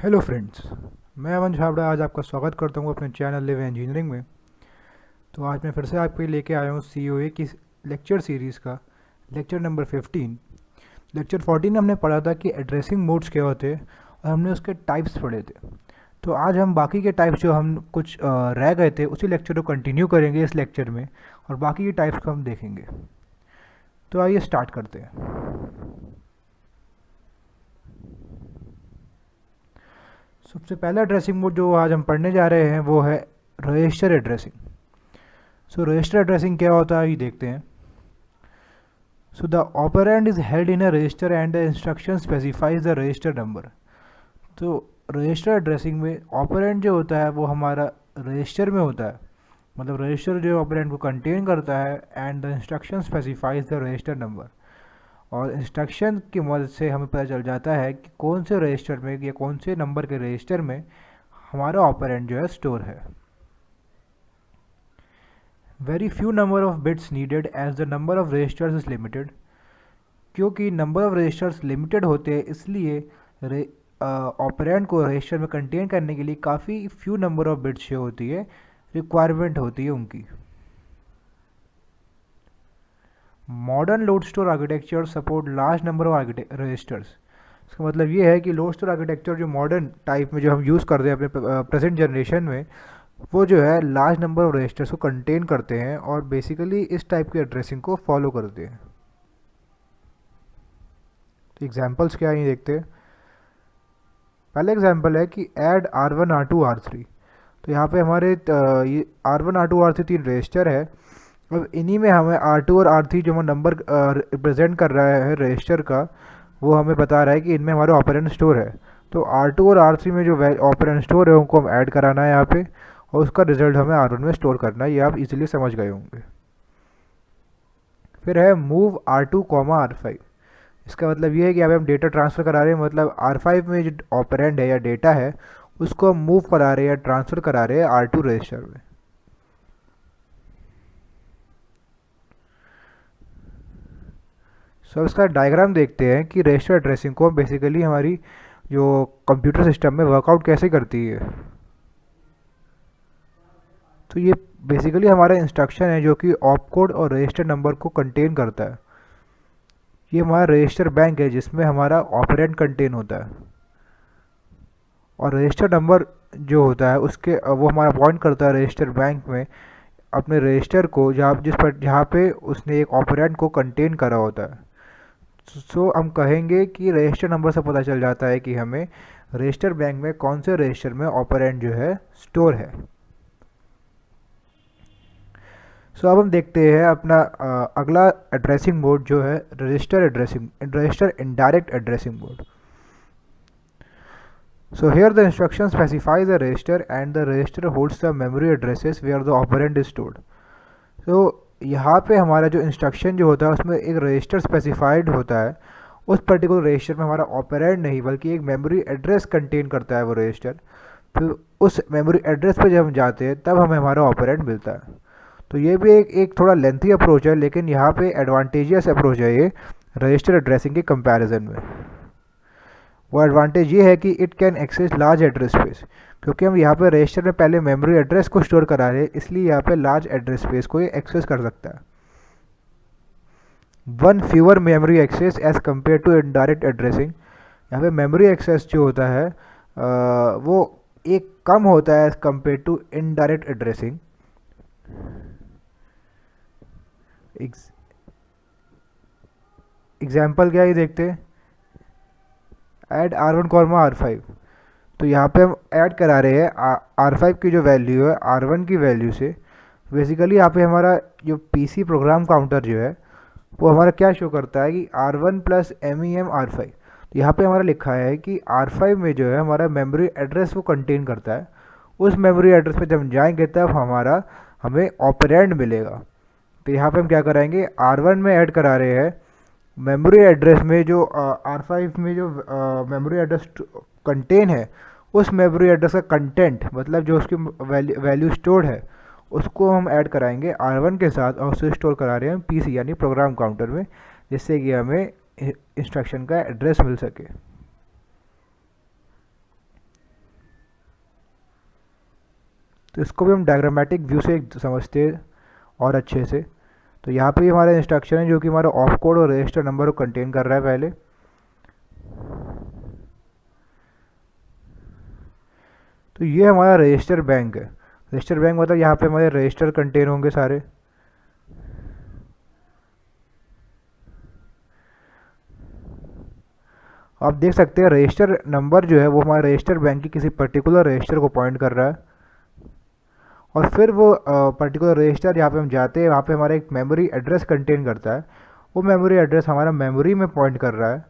Hello friends, मैं अमन छाबड़ा आज आपका स्वागत करता हूँ अपने चैनल लिव इंजीनियरिंग में। तो आज मैं फिर से आपके लिए लेके आया हूँ COA की लेक्चर सीरीज़ का लेक्चर नंबर 15। लेक्चर 14 में हमने पढ़ा था कि एड्रेसिंग मोड्स क्या होते हैं और हमने उसके टाइप्स पढ़े थे। तो आज हम बाकी के टाइप्स जो हम कुछ रह गए थे उसी लेक्चर को कंटिन्यू करेंगे इस लेक्चर में, और बाकी के टाइप्स को हम देखेंगे। तो आइए स्टार्ट करते हैं। सबसे पहला एड्रेसिंग मोड जो आज हम पढ़ने जा रहे हैं वो है रजिस्टर एड्रेसिंग। सो रजिस्टर एड्रेसिंग क्या होता है ये देखते हैं। So the operand is held in a resistor and the instruction specifies the register number. तो रजिस्टर एड्रेसिंग में ऑपरेंड जो होता है वो हमारा रजिस्टर में होता है, मतलब रजिस्टर जो ऑपरेंड को कंटेन करता है, and the instruction specifies the register number. और इंस्ट्रक्शन की मदद से हमें पता चल जाता है कि कौन से रजिस्टर में या कौन से नंबर के रजिस्टर में हमारा ऑपरेंड जो है स्टोर है। Very few number of bits needed as the number of registers is limited. क्योंकि नंबर ऑफ रजिस्टर्स लिमिटेड होते हैं इसलिए ऑपरेंड को रजिस्टर में कंटेन करने के लिए काफ़ी फ्यू नंबर ऑफ बिट्स जो होती है रिक्वायरमेंट होती है उनकी। Modern load store architecture support large number of registers. इसका मतलब ये है कि लोड स्टोर आर्किटेक्चर जो मॉडर्न टाइप में जो हम यूज़ करते हैं अपने प्रेजेंट जनरेशन में, वो जो है लार्ज नंबर ऑफ रजिस्टर्स को कंटेन करते हैं और बेसिकली इस टाइप की एड्रेसिंग को फॉलो करते हैं। तो एग्जांपल्स क्या है ये देखते हैं। पहला एग्जांपल है कि ऐड R1 R2 R3। तो यहाँ पे हमारे ये R1 R2 R3 तीन रजिस्टर है। अब इन्हीं में हमें R2 और R3 जो नंबर रिप्रेजेंट कर रहा है रजिस्टर का, वो हमें बता रहा है कि इनमें हमारा ऑपरेंड स्टोर है। तो R2 और R3 में जो ऑपरेंड स्टोर है उनको हम ऐड कराना है यहाँ पे, और उसका रिजल्ट हमें R1 में स्टोर करना है। ये आप इजीली समझ गए होंगे। फिर है मूव R2, R5। इसका मतलब ये है कि यहाँ पे हम डेटा ट्रांसफ़र करा रहे हैं, मतलब R5 में जो ऑपरेंड है या डेटा है उसको हम मूव करा रहे हैं या ट्रांसफ़र करा रहे हैं R2 रजिस्टर में। सो इसका डायग्राम देखते हैं कि रजिस्टर एड्रेसिंग को बेसिकली हमारी जो कंप्यूटर सिस्टम में वर्कआउट कैसे करती है। तो ये बेसिकली हमारा इंस्ट्रक्शन है जो कि ऑप कोड और रजिस्टर नंबर को कंटेन करता है। ये हमारा रजिस्टर बैंक है जिसमें हमारा ऑपरेंड कंटेन होता है, और रजिस्टर नंबर जो होता है उसके वो हमारा पॉइंट करता है रजिस्टर बैंक में अपने रजिस्टर को जहाँ पे उसने एक ऑपरेंड को कंटेन करा होता है। सो हम कहेंगे कि रजिस्टर नंबर से पता चल जाता है कि हमें रजिस्टर बैंक में कौन से रजिस्टर में ऑपरेंड जो है स्टोर है। सो अब हम देखते हैं अपना अगला एड्रेसिंग मोड जो है register indirect addressing mode. So here the instruction specifies the register and the register holds the memory addresses where the operand is stored. So यहाँ पे हमारा जो इंस्ट्रक्शन जो होता है उसमें एक रजिस्टर स्पेसिफाइड होता है। उस पर्टिकुलर रजिस्टर में हमारा ऑपरेंड नहीं बल्कि एक मेमोरी एड्रेस कंटेन करता है वो रजिस्टर। फिर उस मेमोरी एड्रेस पे जब हम जाते हैं तब हमें हमारा ऑपरेंड मिलता है। तो ये भी एक थोड़ा लेंथी अप्रोच है, लेकिन यहाँ पे एडवांटेजियस अप्रोच है ये रजिस्टर एड्रेसिंग के कंपैरिजन में। वो एडवांटेज ये है कि it can access large address space, क्योंकि हम यहाँ पे रजिस्टर में पहले मेमोरी एड्रेस को स्टोर करा रहे हैं इसलिए यहाँ पे लार्ज एड्रेस स्पेस को ये एक्सेस कर सकता है। One fewer memory access as compare to indirect addressing. यहाँ पे मेमोरी एक्सेस जो होता है वो एक कम होता है as compare to indirect addressing. Example क्या है देखते हैं। Add R1, R5। तो यहाँ पे हम ऐड करा रहे हैं R5 की जो वैल्यू है R1 की वैल्यू से। बेसिकली यहाँ पे हमारा जो PC प्रोग्राम काउंटर जो है वो हमारा क्या शो करता है कि R1 प्लस MEM R5। तो यहाँ पे हमारा लिखा है कि R5 में जो है हमारा मेमोरी एड्रेस वो कंटेन करता है। उस मेमोरी एड्रेस पे जब हम जाएंगे तब हमें ऑपरेंड मिलेगा। तो यहाँ पे हम क्या कराएंगे, R1 में ऐड करा रहे हैं मेमोरी एड्रेस में जो R5 में जो मेमोरी एड्रेस कंटेन है उस मेमोरी एड्रेस का कंटेंट, मतलब जो उसकी वैल्यू स्टोर्ड है उसको हम ऐड कराएंगे R1 के साथ, और उसे स्टोर करा रहे हैं PC यानी प्रोग्राम काउंटर में, जिससे कि हमें इंस्ट्रक्शन का एड्रेस मिल सके। तो इसको भी हम डायग्रामेटिक व्यू से समझते हैं और अच्छे से। तो यहाँ पे हमारा इंस्ट्रक्शन है जो कि हमारा ऑफ कोड और रजिस्टर नंबर को कंटेन कर रहा है पहले। तो ये हमारा रजिस्टर बैंक है। रजिस्टर बैंक मतलब यहाँ पे हमारे रजिस्टर कंटेन होंगे सारे। आप देख सकते हैं रजिस्टर नंबर जो है वो हमारे रजिस्टर बैंक की किसी पर्टिकुलर रजिस्टर को पॉइंट कर रहा है, और फिर वो पर्टिकुलर रजिस्टर यहाँ पे हम जाते हैं, वहाँ पे हमारा एक मेमोरी एड्रेस कंटेन करता है। वो मेमोरी एड्रेस हमारा मेमोरी में पॉइंट कर रहा है,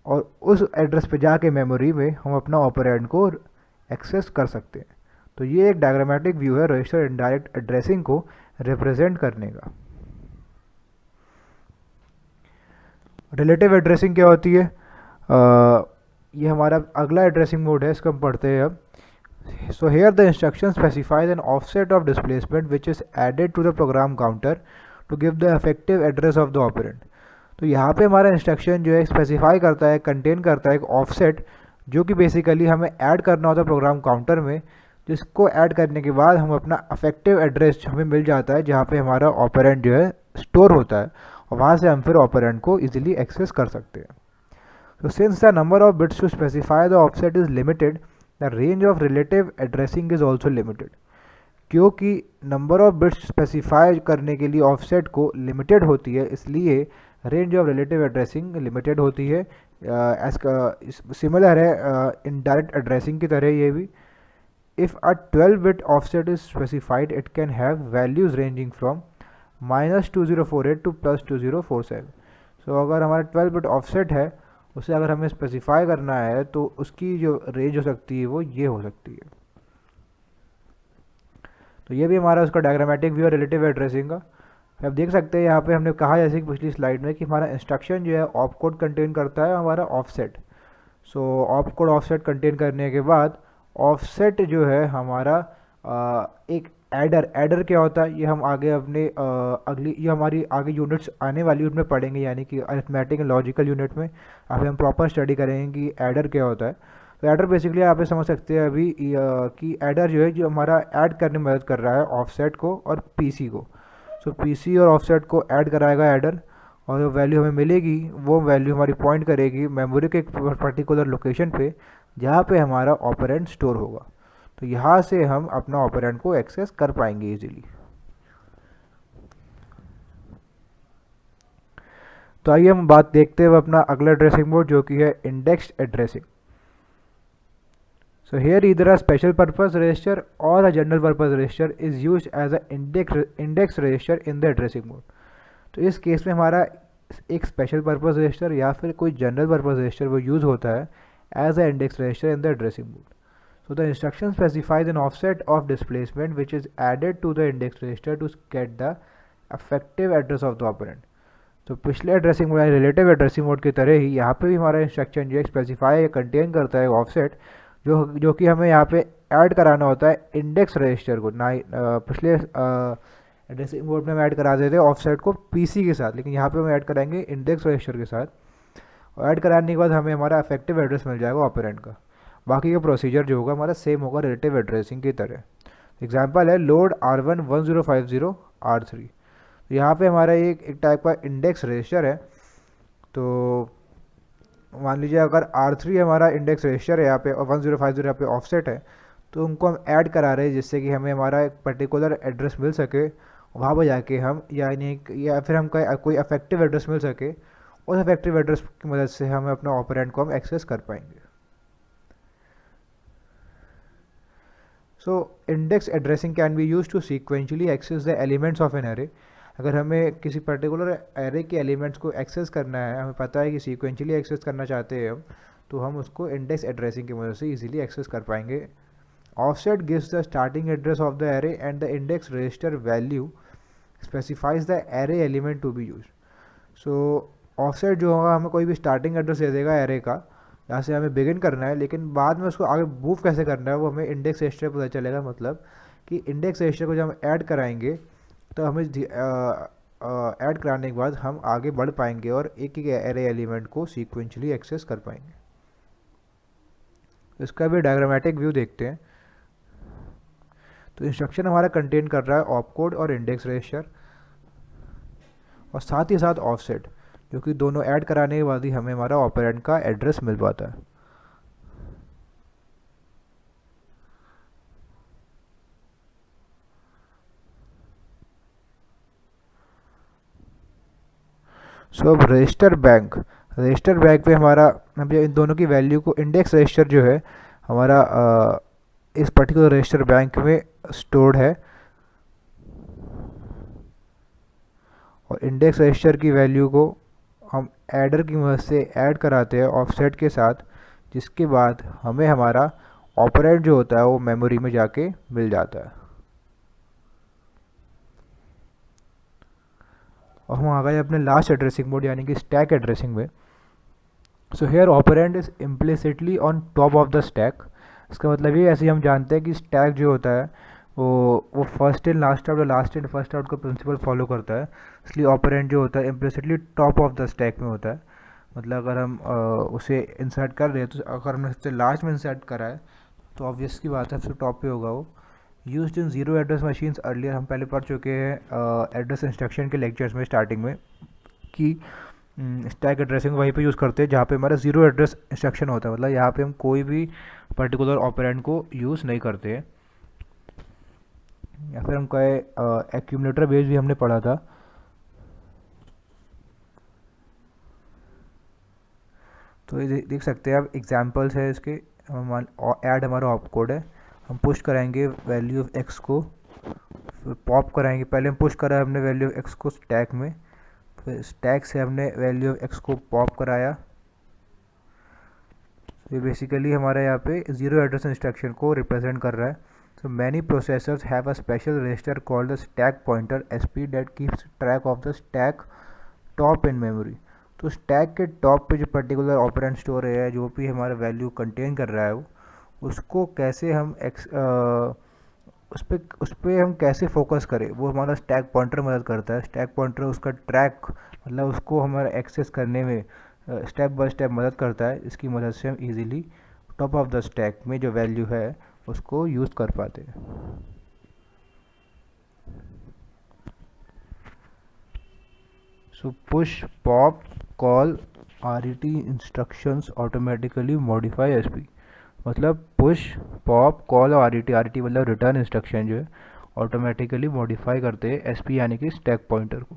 और उस एड्रेस पे जाके मेमोरी में हम अपना ऑपरेंड को एक्सेस कर सकते हैं। तो ये एक डायग्रामेटिक व्यू है रजिस्टर इनडायरेक्ट एड्रेसिंग को रिप्रेजेंट करने का। रिलेटिव एड्रेसिंग क्या होती है? ये हमारा अगला एड्रेसिंग मोड है, इसको हम पढ़ते हैं अब। So here the instruction specifies an offset of displacement which is added to the program counter to give the effective address of the operand. तो यहाँ पे हमारा इंस्ट्रक्शन जो है स्पेसिफाई करता है, कंटेन करता है एक ऑफसेट, जो कि बेसिकली हमें ऐड करना होता है प्रोग्राम काउंटर में, जिसको ऐड करने के बाद हम अपना अफेक्टिव एड्रेस हमें मिल जाता है जहाँ पे हमारा ऑपरेंड जो है स्टोर होता है, और वहाँ से हम फिर ऑपरेंड को इजीली एक्सेस कर सकते हैं। तो since the number of bits to specify the offset is limited, the range of relative addressing is also limited. क्योंकि नंबर ऑफ बिट्स स्पेसिफाई करने के लिए ऑफसेट को लिमिटेड होती है, इसलिए range of relative addressing limited होती है। सिमिलर है इनडायरेक्ट एड्रेसिंग की तरह ये भी। If a 12-bit offset is specified it can have values ranging from -2048 to +2047। So अगर हमारा 12-bit ऑफसेट है, उसे अगर हमें स्पेसिफाई करना है तो उसकी जो रेंज हो सकती है वो ये हो सकती है। तो ये भी हमारा उसका डायग्रामेटिक व्यू है रिलेटिव एड्रेसिंग का। आप देख सकते हैं यहाँ पे हमने कहा जैसे कि पिछली स्लाइड में कि हमारा इंस्ट्रक्शन जो है ऑप कोड कंटेन करता है हमारा ऑफसेट। सो ऑप कोड ऑफसेट कंटेन करने के बाद ऑफसेट जो है हमारा एक एडर क्या होता है ये हम आगे अपने ये हमारी आगे यूनिट्स आने वाली यूनिट में पढ़ेंगे, यानी कि अरिथमेटिक एंड लॉजिकल यूनिट में अभी हम प्रॉपर स्टडी करेंगे कि एडर क्या होता है। तो एडर बेसिकली आप समझ सकते हैं अभी कि एडर जो है जो हमारा ऐड करने में मदद कर रहा है ऑफसेट को और पीसी को। सो पीसी और ऑफसेट को ऐड कराएगा एडर, और जो वैल्यू हमें मिलेगी वो वैल्यू हमारी पॉइंट करेगी मेमोरी के एक पर्टिकुलर लोकेशन पे जहाँ पे हमारा ऑपरेंड स्टोर होगा। तो यहाँ से हम अपना ऑपरेंड को एक्सेस कर पाएंगे इजीली। तो आइए हम बात देखते हैं अपना अगला एड्रेसिंग मोड जो कि है indexed addressing. So here either a special purpose register or a general purpose register is used as a index register in the addressing mode. तो इस केस में हमारा एक स्पेशल पर्पस रजिस्टर या फिर कोई जनरल पर्पस रजिस्टर वो use होता है as a index register in the addressing mode. So the instruction specifies an offset of displacement which is added to the index register to get the effective address of the operand. तो पिछले addressing mode relative addressing mode की तरह ही यहाँ पे भी हमारा instruction जो specify contain करता है ऑफसेट जो कि हमें यहाँ पे ऐड कराना होता है इंडेक्स रजिस्टर को। ना पिछले एड्रेसिंग मोड में हम ऐड करा देते हैं ऑफसेट को पीसी के साथ, लेकिन यहाँ पे हम ऐड कराएंगे इंडेक्स रजिस्टर के साथ, और ऐड कराने के बाद हमें हमारा इफेक्टिव एड्रेस मिल जाएगा ऑपरेंड का। बाकी का प्रोसीजर जो होगा हमारा सेम होगा रिलेटिव एड्रेसिंग की तरह। एग्जाम्पल है लोड R1 1050 R3। तो यहाँ पे हमारा एक टाइप का इंडेक्स रजिस्टर है। तो मान लीजिए अगर R3 हमारा इंडेक्स रजिस्टर है यहाँ पे और 1050 यहाँ पे ऑफसेट है, तो उनको हम ऐड करा रहे हैं जिससे कि हमें हमारा एक पर्टिकुलर एड्रेस मिल सके, वहाँ पर जाके हम या फिर हम कोई अफेक्टिव एड्रेस मिल सके, उस अफेक्टिव एड्रेस की मदद से हम अपना ऑपरेंड को हम एक्सेस कर पाएंगे। So index addressing can be use to sequentially access the elements of an array. अगर हमें किसी पर्टिकुलर एरे के एलिमेंट्स को एक्सेस करना है, हमें पता है कि सीक्वेंशियली एक्सेस करना चाहते हैं हम, तो हम उसको इंडेक्स एड्रेसिंग की मदद से इजीली एक्सेस कर पाएंगे। Offset gives the starting address of the array and the index register value specifies the array element to be use. So offset जो होगा हमें कोई भी स्टार्टिंग एड्रेस दे देगा एरे का, यहाँ से हमें बिगिन करना है, लेकिन बाद में उसको आगे मूव कैसे करना है वो हमें इंडेक्स रजिस्टर पता चलेगा। मतलब कि इंडेक्स रजिस्टर को जब हम ऐड कराएंगे तो हमें ऐड कराने के बाद हम आगे बढ़ पाएंगे और एक एक एरे एलिमेंट को सीक्वेंशियली एक्सेस कर पाएंगे। इसका भी डायग्रामेटिक व्यू देखते हैं। तो इंस्ट्रक्शन हमारा कंटेन कर रहा है ऑप कोड और इंडेक्स रजिस्टर और साथ ही साथ ऑफसेट, जो कि दोनों ऐड कराने के बाद ही हमें हमारा ऑपरेंड का एड्रेस मिल पाता है। सो अब रजिस्टर बैंक पे हमारा, हम इन दोनों की वैल्यू को, इंडेक्स रजिस्टर जो है हमारा इस पर्टिकुलर रजिस्टर बैंक में स्टोर्ड है और इंडेक्स रजिस्टर की वैल्यू को हम एडर की मदद से ऐड कराते हैं ऑफसेट के साथ, जिसके बाद हमें हमारा ऑपरेंड जो होता है वो मेमोरी में जाके मिल जाता है। और हम आ गए अपने लास्ट एड्रेसिंग मोड यानी कि स्टैक एड्रेसिंग में। So here operand is implicitly on top of the stack. इसका मतलब ये, ऐसे ही हम जानते हैं कि स्टैक जो होता है वो फर्स्ट इन लास्ट आउट और लास्ट इन फर्स्ट आउट का प्रिंसिपल फॉलो करता है, इसलिए ऑपरेंड जो होता है implicitly top of the stack में होता है। मतलब अगर हम उसे इंसर्ट कर रहे हैं तो अगर हमने सबसे लास्ट में इंसर्ट करा है तो ऑब्वियस की बात है सबसे टॉप पे होगा वो। Used in zero address machines earlier, हम पहले पढ़ चुके हैं एड्रेस इंस्ट्रक्शन के लेक्चर्स में स्टार्टिंग में कि स्टैक एड्रेसिंग वहीं पे यूज़ करते हैं जहाँ पे हमारा ज़ीरो एड्रेस इंस्ट्रक्शन होता है, मतलब यहाँ पे हम कोई भी पर्टिकुलर ऑपरेंड को यूज़ नहीं करते हैं। या फिर हम कहे एक्यूमुलेटर बेस भी हमने पढ़ा था। तो ये देख सकते हैं आप, एग्जांपल्स है इसके। ऐड हमारा ऑप कोड है, हम पुश कराएंगे वैल्यू ऑफ एक्स को, फिर पॉप कराएंगे। पहले हम पुश करा हमने वैल्यू ऑफ एक्स को स्टैक में, फिर स्टैक से हमने वैल्यू ऑफ एक्स को पॉप कराया। ये बेसिकली हमारा यहाँ पे ज़ीरो एड्रेस इंस्ट्रक्शन को रिप्रेजेंट कर रहा है। So many processors have a special register called the stack pointer SP that keeps track of the stack top in memory. तो स्टैक के टॉप पे जो पर्टिकुलर ऑपरेंड स्टोर है, जो भी हमारा वैल्यू कंटेन कर रहा है वो, उसको कैसे हम उस पर हम कैसे फोकस करें, वो हमारा स्टैक पॉइंटर मदद करता है। स्टैक पॉइंटर उसका ट्रैक, मतलब उसको हमारा एक्सेस करने में स्टेप बाय स्टेप मदद करता है। इसकी मदद से हम easily top of the stack में जो वैल्यू है उसको यूज़ कर पाते हैं। सो push pop call RET instructions automatically modify SP. मतलब पुश पॉप कॉल और आरईटी मतलब रिटर्न इंस्ट्रक्शन जो है ऑटोमेटिकली मॉडिफाई करते हैं एसपी यानी कि स्टैक पॉइंटर को।